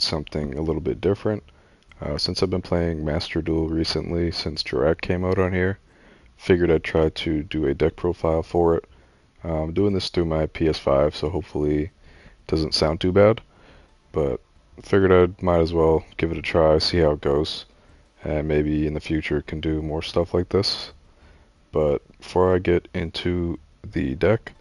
something a little bit different. Since I've been playing Master Duel recently, since JURRAC came out on here, figured I'd try to do a deck profile for it. I'm doing this through my PS5, so hopefully it doesn't sound too bad, but figured I might as well give it a try, see how it goes, and maybe in the future can do more stuff like this. But before I get into the deck,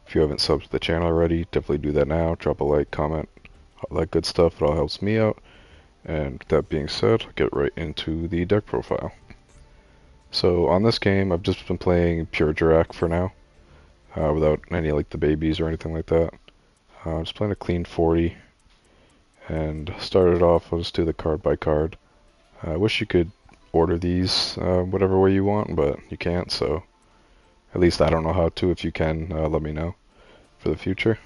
if you haven't subbed to the channel already, definitely do that now. Drop a like, comment, all that good stuff. It all helps me out. And with that being said, I'll get right into the deck profile. So on this game, I've just been playing pure JURRAC for now, without any like the babies or anything like that. I'm just playing a clean 40, and started off, I'll just do the card by card. I wish you could order these whatever way you want, but you can't, so at least I don't know how to. If you can, let me know for the future.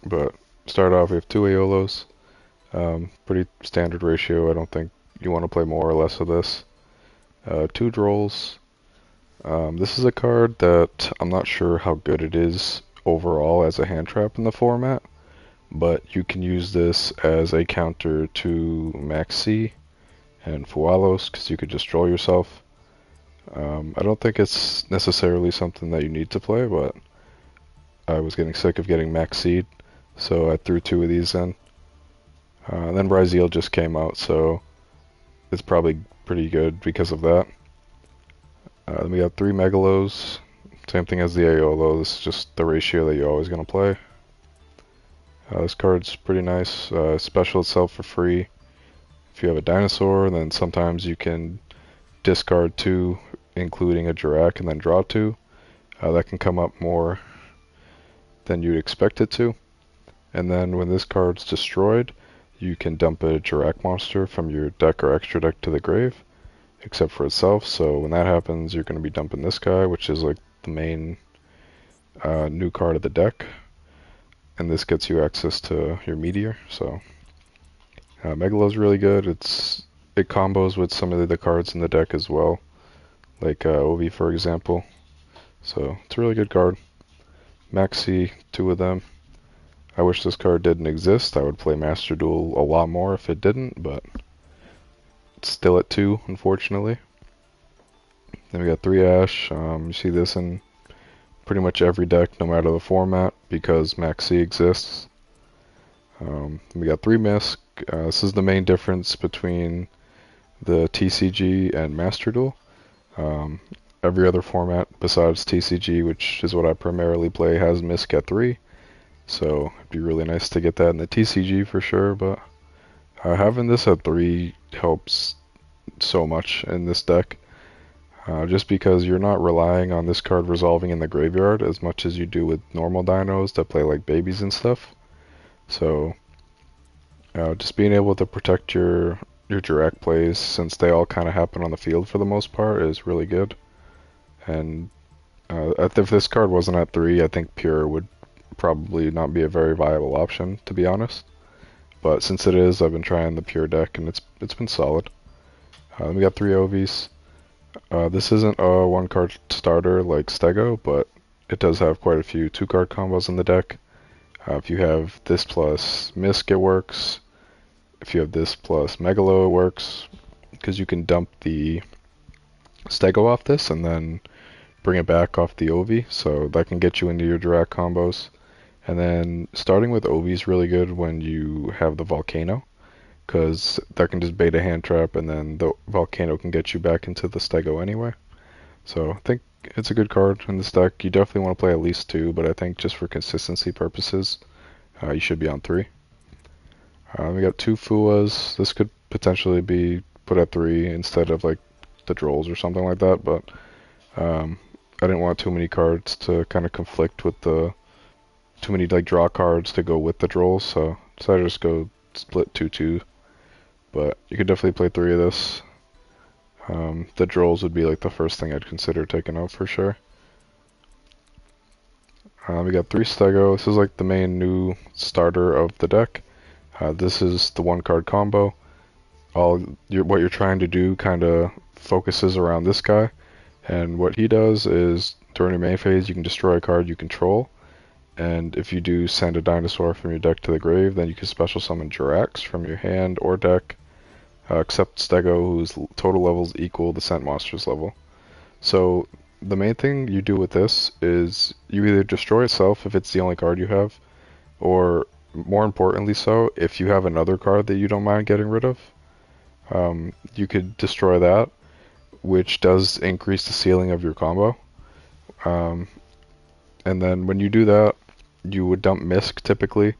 But start off, we have two Aolos. Pretty standard ratio. I don't think you want to play more or less of this. Two Drolls. This is a card that I'm not sure how good it is overall as a hand trap in the format, but you can use this as a counter to Maxi and Fualos because you could just troll yourself. I don't think it's necessarily something that you need to play, but I was getting sick of getting Maxi'd, so I threw two of these in. Then Ryzeal just came out, so it's probably pretty good because of that. Then we got three Megalos, same thing as the Aolo, this is just the ratio that you're always going to play. This card's pretty nice, special itself for free. If you have a dinosaur, then sometimes you can discard two, including a JURRAC, and then draw two. That can come up more than you'd expect it to. And then when this card's destroyed, you can dump a JURRAC monster from your deck or extra deck to the grave, except for itself. So when that happens, you're going to be dumping this guy, which is like the main new card of the deck. And this gets you access to your meteor. So Megalo's really good. It combos with some of the cards in the deck as well, like Ovi for example. So it's a really good card. Maxi, two of them. I wish this card didn't exist. I would play Master Duel a lot more if it didn't, but it's still at two, unfortunately. Then we got three Ash. You see this in pretty much every deck, no matter the format, because Maxi exists. We got three Misk. This is the main difference between the TCG and Master Duel. Every other format besides TCG, which is what I primarily play, has Misk at 3. So it'd be really nice to get that in the TCG for sure, but having this at 3 helps so much in this deck. Just because you're not relying on this card resolving in the graveyard as much as you do with normal dinos that play like babies and stuff. So just being able to protect your JURRAC plays, since they all kind of happen on the field for the most part, is really good. And if this card wasn't at 3, I think Pure would probably not be a very viable option, to be honest. But since it is, I've been trying the Pure deck, and it's been solid. We got three Ovies. This isn't a one-card starter like Stego, but it does have quite a few two-card combos in the deck. If you have this plus Misk, it works. If you have this plus Megalo, it works, because you can dump the Stego off this and then bring it back off the Ovi, so that can get you into your JURRAC combos. And then starting with Ovi is really good when you have the Volcano, because that can just bait a hand trap, and then the Volcano can get you back into the Stego anyway. So I think it's a good card in this deck. You definitely want to play at least 2, but I think just for consistency purposes, you should be on 3. We got 2 Fuas. This could potentially be put at 3 instead of like the Drolls or something like that, but I didn't want too many cards to kind of conflict with too many like draw cards to go with the Drolls, so decided to just go split 2-2. But you could definitely play 3 of this. The Drolls would be like the first thing I'd consider taking out for sure. We got 3 Stego. This is like the main new starter of the deck. This is the 1-card combo. What you're trying to do kind of focuses around this guy, and what he does is during your main phase you can destroy a card you control, And if you do send a dinosaur from your deck to the grave, then you can special summon JURRACs from your hand or deck, except Stego, whose total levels equal the sent monster's level. So the main thing you do with this is you either destroy itself if it's the only card you have, or more importantly so, if you have another card that you don't mind getting rid of, you could destroy that, which does increase the ceiling of your combo. Um, and then when you do that, you would dump Misk typically,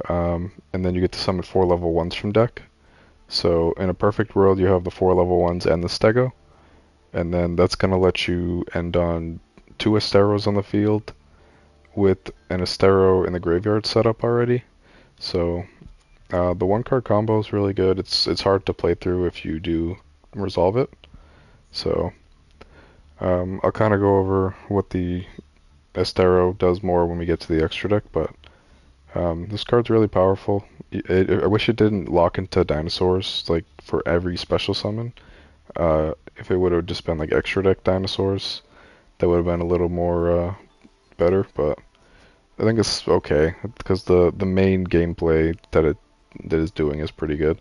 and then you get to summon 4 level 1s from deck. So in a perfect world, you have the 4 level 1s and the Stego, and then that's going to let you end on 2 Asteros on the field with an Astero in the graveyard set up already. So the 1-card combo is really good. It's hard to play through if you do resolve it. So I'll kind of go over what the Astero does more when we get to the extra deck, but this card's really powerful. I wish it didn't lock into dinosaurs like for every special summon. If it would have just been like extra deck dinosaurs, that would have been a little more better. But I think it's okay because the main gameplay that is doing is pretty good.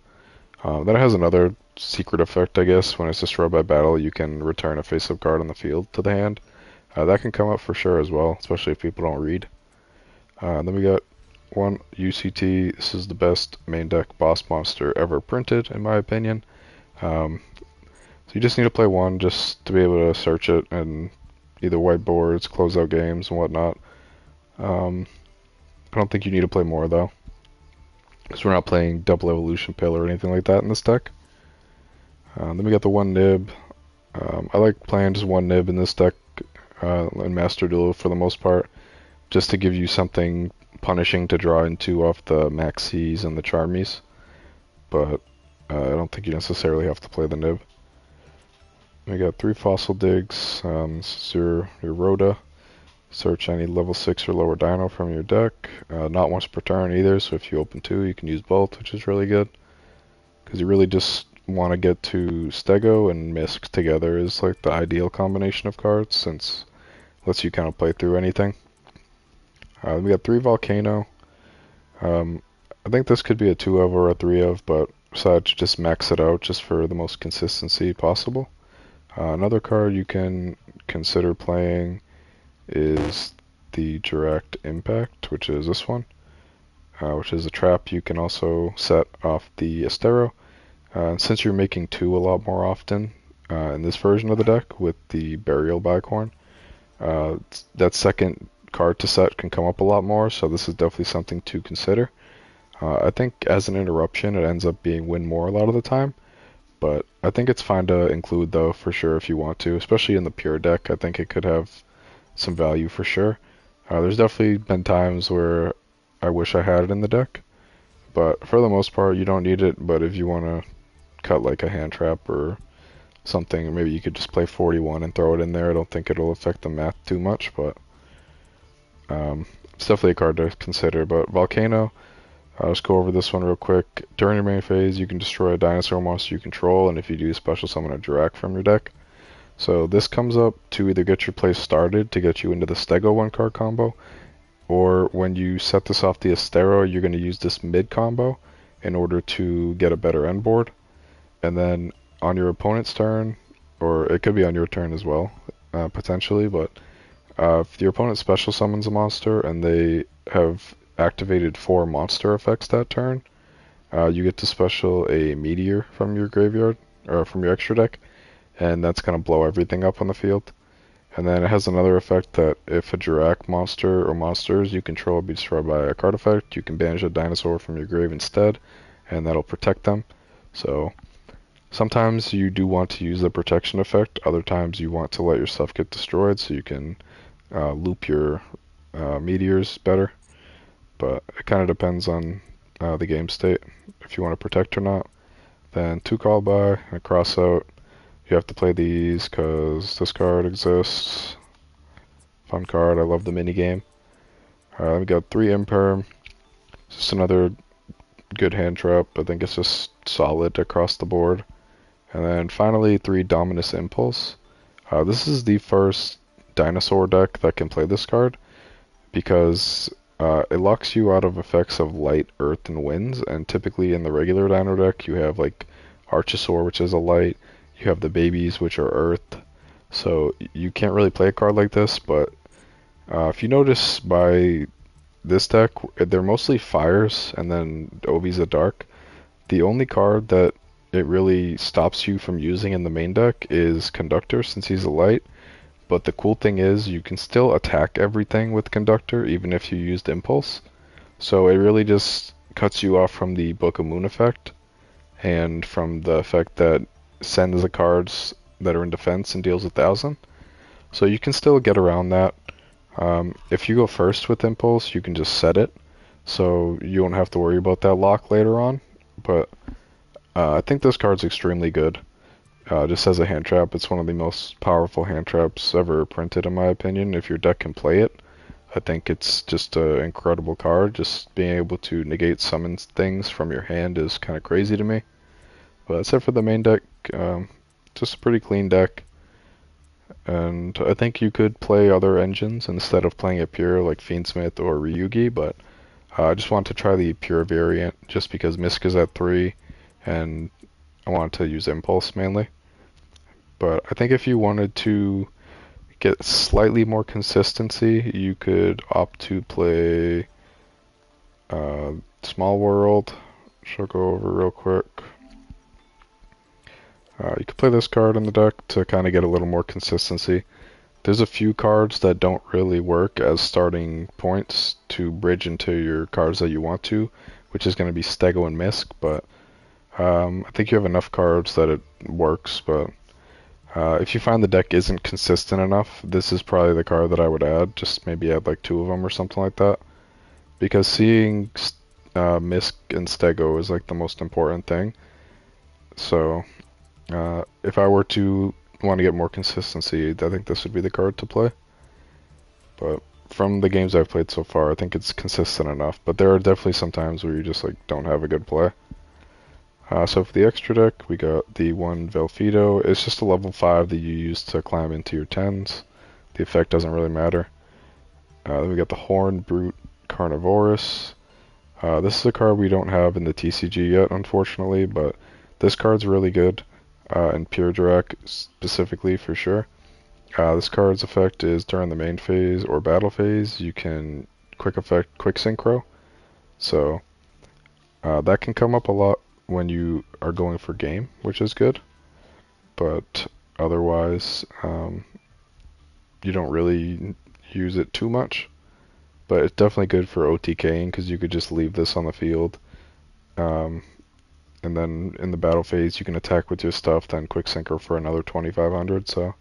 Then it has another secret effect, I guess. When it's destroyed by battle, you can return a face-up card on the field to the hand. That can come up for sure as well, especially if people don't read. Then we got one UCT. This is the best main deck boss monster ever printed, in my opinion. So you just need to play one just to be able to search it and either whiteboards, close out games, and whatnot. I don't think you need to play more though, because we're not playing Double Evolution Pill or anything like that in this deck. Then we got the one nib. I like playing just one nib in this deck in Master Duel for the most part, just to give you something punishing to draw into off the Maxis and the Charmies. But I don't think you necessarily have to play the nib. We got 3 Fossil Digs. This is your Rhoda. Search any level 6 or lower dino from your deck. Not once per turn either, so if you open 2, you can use both, which is really good. Because you really just want to get to Stego and Misk together is like the ideal combination of cards, since it lets you kind of play through anything. We got 3 Volcano. I think this could be a 2 of or a 3 of, but decided to just max it out just for the most consistency possible. Another card you can consider playing is the Direct Impact, which is this one, which is a trap you can also set off the Astero. Since you're making 2 a lot more often in this version of the deck with the Burial Bicorn, that second card to set can come up a lot more, so this is definitely something to consider. I think as an interruption it ends up being win more a lot of the time, but I think it's fine to include though for sure if you want to, especially in the pure deck. I think it could have some value for sure. There's definitely been times where I wish I had it in the deck, but for the most part you don't need it. But if you want to cut like a hand trap or something, maybe you could just play 41 and throw it in there. I don't think it'll affect the math too much, but it's definitely a card to consider. But Volcano, I'll just go over this one real quick. During your main phase, you can destroy a dinosaur monster you control, and if you do, special summon a JURRAC from your deck. So this comes up to either get your play started to get you into the Stego 1-card combo, or when you set this off the Astero, you're going to use this mid combo in order to get a better end board. And then on your opponent's turn, or it could be on your turn as well, potentially, but if your opponent special summons a monster and they have activated 4 monster effects that turn, you get to special a meteor from your graveyard, or from your extra deck, and that's going to blow everything up on the field. And then it has another effect that if a JURRAC monster or monsters you control be destroyed by a card effect, you can banish a dinosaur from your grave instead, and that'll protect them. So sometimes you do want to use the protection effect, other times you want to let your stuff get destroyed so you can loop your meteors better. But it kind of depends on the game state, if you want to protect or not. Then 2 call by and a cross out. You have to play these because this card exists. Fun card, I love the minigame. Alright, we got 3 Imperm. Just another good hand trap. I think it's just solid across the board. And then finally 3 Dominus Impulse. This is the first dinosaur deck that can play this card, because it locks you out of effects of light, earth, and winds. And typically in the regular Dino deck, you have like Archosaur, which is a light. You have the babies, which are earth. So you can't really play a card like this. But if you notice by this deck, they're mostly fires, and then Ovi's a dark. The only card that it really stops you from using in the main deck is Conductor, since he's a light. But the cool thing is you can still attack everything with Conductor even if you used Impulse. So it really just cuts you off from the Book of Moon effect and from the effect that sends the cards that are in defense and deals 1,000. So you can still get around that. If you go first with Impulse, you can just set it, so you won't have to worry about that lock later on. But I think this card's extremely good. Just as a hand trap, it's one of the most powerful hand traps ever printed, in my opinion. If your deck can play it, I think it's just an incredible card. Just being able to negate summon things from your hand is kind of crazy to me. But that's it for the main deck. Just a pretty clean deck. And I think you could play other engines instead of playing it pure like Fiendsmith or Ryugi, but I just wanted to try the pure variant just because Misk is at 3 and I wanted to use Impulse mainly. But I think if you wanted to get slightly more consistency, you could opt to play Small World, which I'll go over real quick. You could play this card in the deck to kind of get a little more consistency. There's a few cards that don't really work as starting points to bridge into your cards that you want to, which is going to be Stego and Misk, but I think you have enough cards that it works. But if you find the deck isn't consistent enough, this is probably the card that I would add. Just maybe add like 2 of them or something like that. Because seeing Misk and Stego is like the most important thing. So if I were to want to get more consistency, I think this would be the card to play. But from the games I've played so far, I think it's consistent enough. But there are definitely some times where you just like don't have a good play. So for the extra deck, we got the one Velfido. It's just a level 5 that you use to climb into your 10s. The effect doesn't really matter. Then we got the Horn Brute Carnivorous. This is a card we don't have in the TCG yet, unfortunately, but this card's really good. And pure JURRAC specifically for sure. This card's effect is during the main phase or battle phase, you can quick synchro. So that can come up a lot when you are going for game, which is good. But otherwise, you don't really use it too much. But it's definitely good for OTKing because you could just leave this on the field. And then in the battle phase, you can attack with your stuff, then quick synchro for another 2,500. So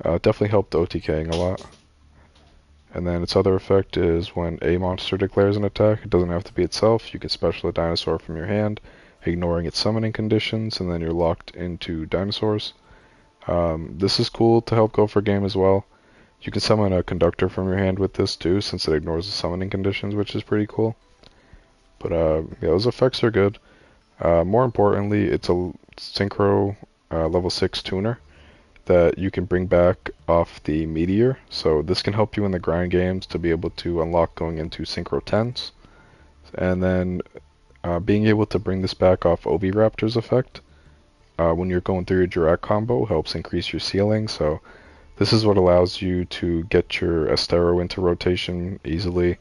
it definitely helped OTKing a lot. And then its other effect is when a monster declares an attack, it doesn't have to be itself. You can special a dinosaur from your hand, ignoring its summoning conditions, and then you're locked into dinosaurs. This is cool to help go for game as well. You can summon a conductor from your hand with this too, since it ignores the summoning conditions, which is pretty cool. But yeah, those effects are good. More importantly, it's a synchro level 6 tuner that you can bring back off the Meteor. So this can help you in the grind games to be able to unlock going into synchro 10s. And then being able to bring this back off Oviraptor's effect when you're going through your JURRAC combo helps increase your ceiling. So this is what allows you to get your Estero into rotation easily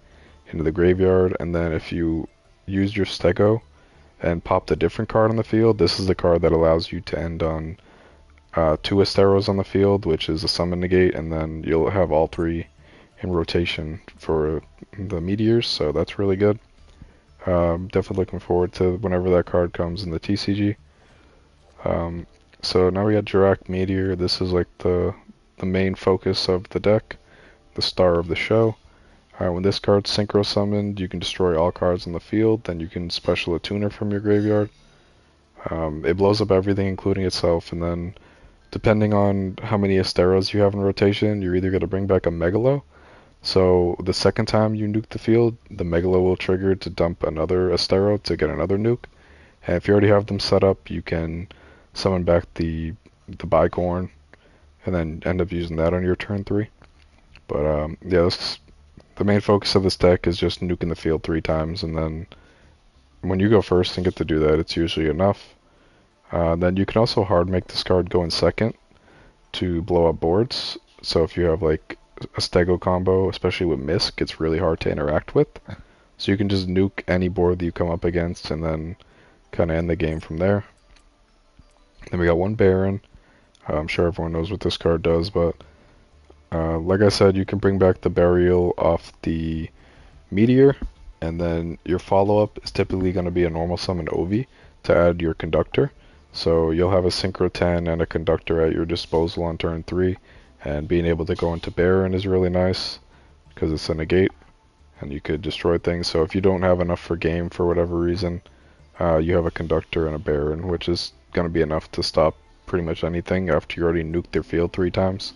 into the graveyard. And then if you use your Stego and popped a different card on the field, this is the card that allows you to end on 2 Esteros on the field, which is a summon negate, and then you'll have all 3 in rotation for the Meteors, so that's really good. Definitely looking forward to whenever that card comes in the TCG. So now we got JURRAC Meteor. This is like the main focus of the deck, the star of the show. When this card's synchro summoned, you can destroy all cards on the field, then you can special a tuner from your graveyard. It blows up everything, including itself, and then depending on how many Esteros you have in rotation, you're either going to bring back a Megalo. So the second time you nuke the field, the Megalo will trigger to dump another Estero to get another nuke. And if you already have them set up, you can summon back the Bicorn and then end up using that on your turn 3. But yeah, the main focus of this deck is just nuking the field 3 times, and then when you go first and get to do that, it's usually enough. Then you can also hard make this card go in second to blow up boards. So if you have like a Stego combo, especially with Misk, it's really hard to interact with. So you can just nuke any board that you come up against and then kind of end the game from there. Then we got one Baron. I'm sure everyone knows what this card does, but like I said, you can bring back the Burial off the Meteor, and then your follow-up is typically going to be a normal summon Ovi to add your Conductor. So you'll have a Synchro 10 and a Conductor at your disposal on turn 3, and being able to go into Baron is really nice because it's a negate, and you could destroy things. So if you don't have enough for game for whatever reason, you have a Conductor and a Baron, which is going to be enough to stop pretty much anything after you already nuked their field 3 times.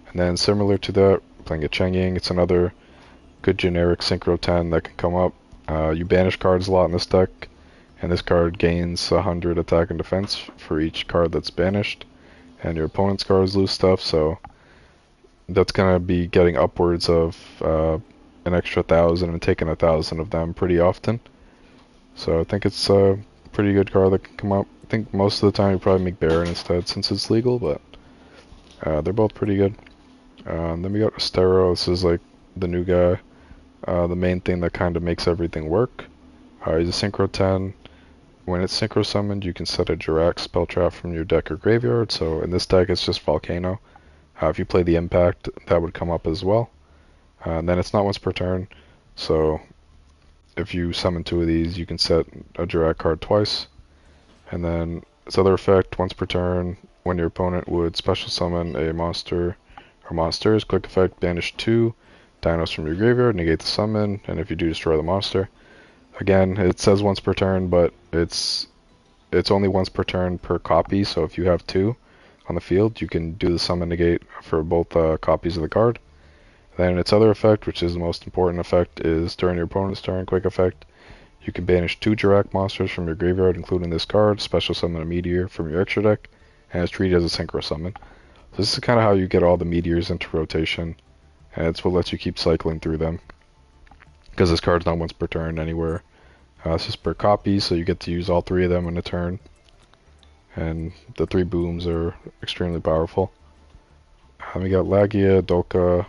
And then similar to that, playing a Chengying, it's another good generic Synchro 10 that can come up. You banish cards a lot in this deck, and this card gains 100 attack and defense for each card that's banished, and your opponent's cards lose stuff, so that's going to be getting upwards of an extra 1,000 and taking 1,000 of them pretty often. So I think it's a pretty good card that can come up. I think most of the time you probably make Baron instead since it's legal, but they're both pretty good. Then we got Astero. This is like the new guy. The main thing that kind of makes everything work. He's a Synchro 10. When it's Synchro summoned, you can set a JURRAC spell trap from your deck or graveyard. So in this deck, it's just Volcano. If you play the Impact, that would come up as well. And then it's not once per turn. So if you summon 2 of these, you can set a JURRAC card twice. And then its other effect, once per turn, when your opponent would special summon a monster or monsters, quick effect, banish 2 Dinos from your graveyard, negate the summon, and if you do, destroy the monster. Again, it says once per turn, but it's only once per turn per copy, so if you have 2 on the field, you can do the summon negate for both copies of the card. Then its other effect, which is the most important effect, is during your opponent's turn, quick effect, you can banish 2 JURRAC monsters from your graveyard, including this card, special summon a Meteor from your extra deck, and it's treated as a Synchro summon. So this is kind of how you get all the Meteors into rotation, and it's what lets you keep cycling through them. Because this card's not once per turn anywhere. It's just per copy, so you get to use all 3 of them in a turn. And the 3 booms are extremely powerful. We got Lagia, Dolka.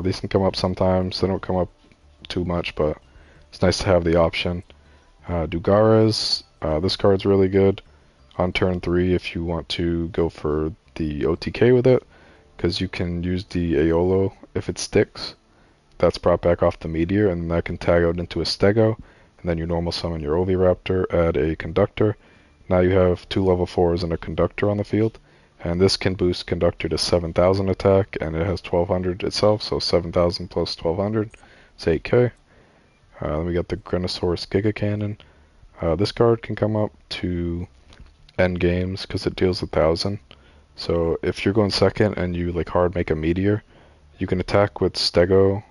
These can come up sometimes. They don't come up too much, but it's nice to have the option. Dugares. This card's really good on turn 3 if you want to go for the OTK with it, because you can use the Aolo if it sticks. That's brought back off the Meteor, and that can tag out into a Stego, and then you normal summon your Oviraptor, add a Conductor. Now you have 2 level 4s and a Conductor on the field, and this can boost Conductor to 7,000 attack, and it has 1,200 itself, so 7,000 plus 1,200, it's 8k. Then we got the Grenosaurus Giga Cannon. This card can come up to end games because it deals 1,000. So if you're going second and you like hard make a Meteor, you can attack with Stego,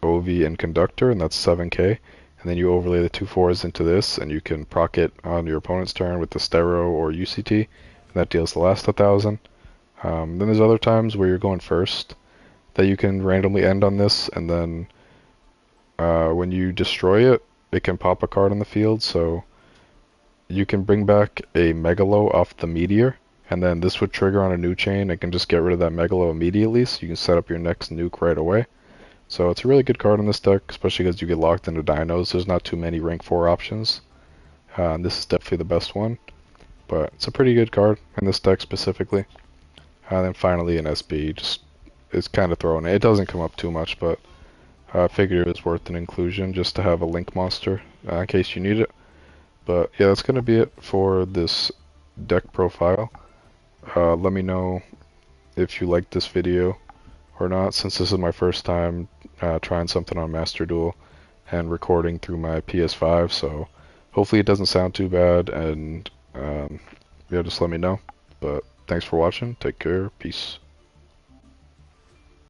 Ovi, and Conductor, and that's 7k. And then you overlay the 2 4s into this, and you can proc it on your opponent's turn with the Stero or UCT, and that deals the last 1,000. Then there's other times where you're going first that you can randomly end on this, and then when you destroy it, it can pop a card on the field, so you can bring back a Megalo off the Meteor, and then this would trigger on a new chain and can just get rid of that Megalo immediately, so you can set up your next nuke right away. So it's a really good card in this deck, especially because you get locked into Dinos. There's not too many rank 4 options, and this is definitely the best one, but it's a pretty good card in this deck specifically. And then finally an SB, just is kind of thrown in. It doesn't come up too much, but I figured it was worth an inclusion just to have a Link monster in case you need it. But yeah, that's going to be it for this deck profile. Let me know if you liked this video or not, since this is my first time trying something on Master Duel and recording through my PS5, so hopefully it doesn't sound too bad, and yeah, just let me know. But thanks for watching, take care, peace.